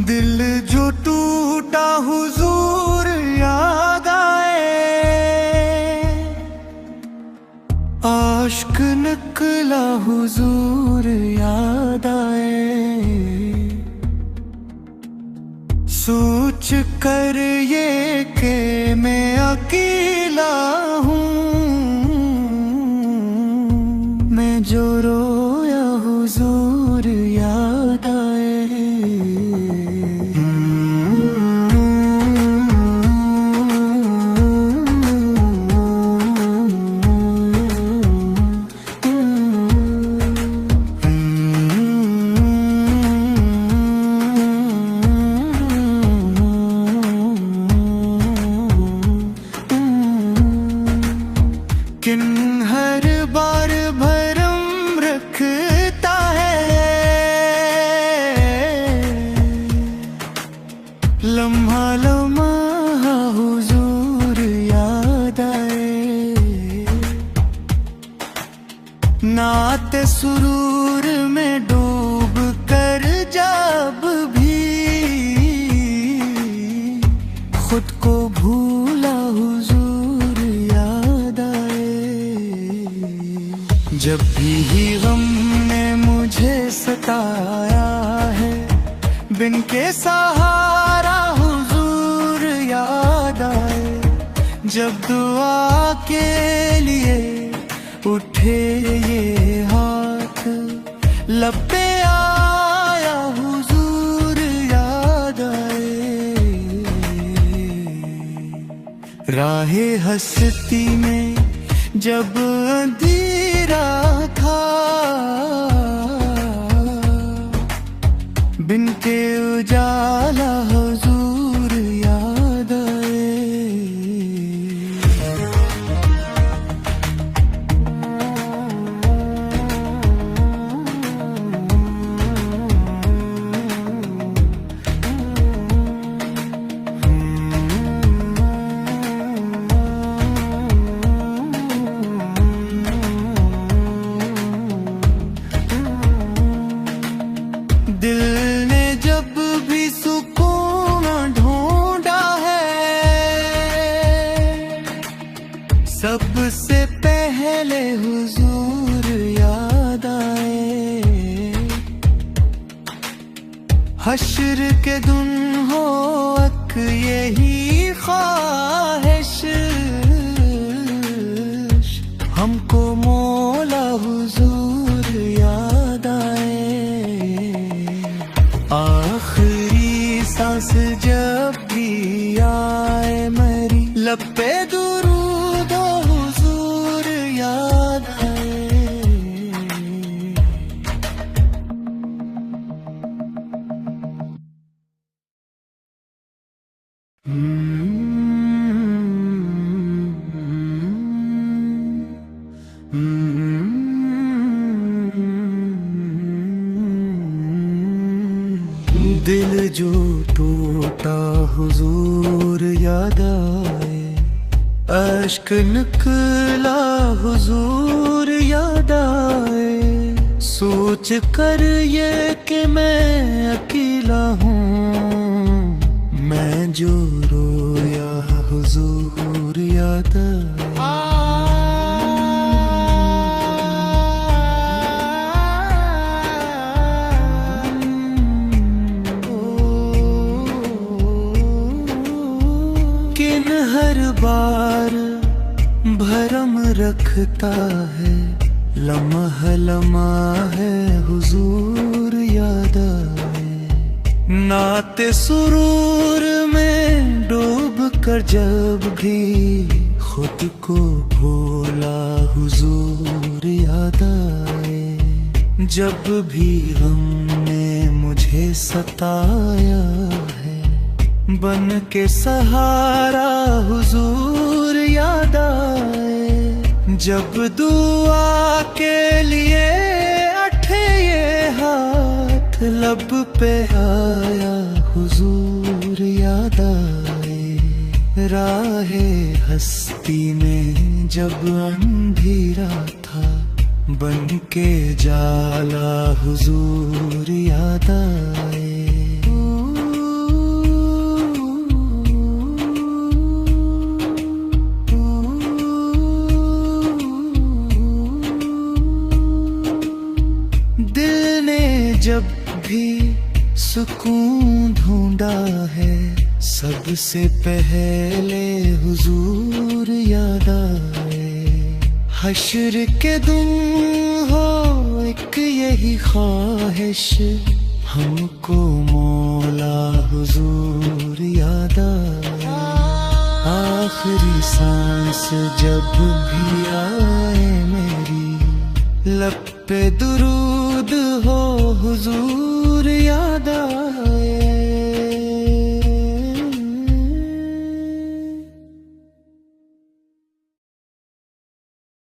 दिल जो टूटा हुजूर याद आए, आश्क निकला हुजूर याद आए। सोच कर ये कि मैं अकेला हूँ, मैं जो रोया हुजूर याद आए। किन हर बार भरम रखता है, लम्हा लम्हा हुजूर याद आए। नाते सुरूर में डूब कर जब भी खुद को भूला हुजूर याद आए। जब भी गम ने मुझे सताया है, बिन के सहारा हुजूर याद आए। जब दुआ के लिए उठे ये हाथ, लब पे आया हुजूर याद आए। राहे हस्ती में जब अंधेरा था, बिन के उजाला हुजूर याद आए। दिल ने जब भी सुकून ढूंढा है, सबसे पहले हुजूर याद आए। हश्र के दिन हो अक यही ख्वाहिश, हमको मौला हुजूर याद आए। आखिरी सांस जब भी आए मेरी, लब पे दुरूद हुजूर याद आए। दिल जो टूटा हुजूर याद आए, अश्क निकला हुजूर याद आए। सोच कर ये कि मैं अकेला हूँ, मैं जो रोया हुजूर याद आए। किन हर बार भरम रखता है, लम्हा लम्हा है हुजूर याद आए। नाते सुरूर में डूब कर जब भी खुद को भूला हुजूर याद आए। जब भी गम ने मुझे सताया है, बन के सहारा हुजूर याद आए। जब दुआ के लिए उठे ये हाथ, लब पे आया हुजूर याद आए। राहे हस्ती में जब अंधेरा था, बन के जाला हुजूर याद आए। दिल ने जब भी सुकून ढूंढा है, सबसे पहले हुजूर याद आए। हश्र के दिन हो एक यही ख्वाहिश, हमको मौला हुजूर याद आए। आखिरी सांस जब भी आए मेरी, लब पे दुरूद हो हुजूर याद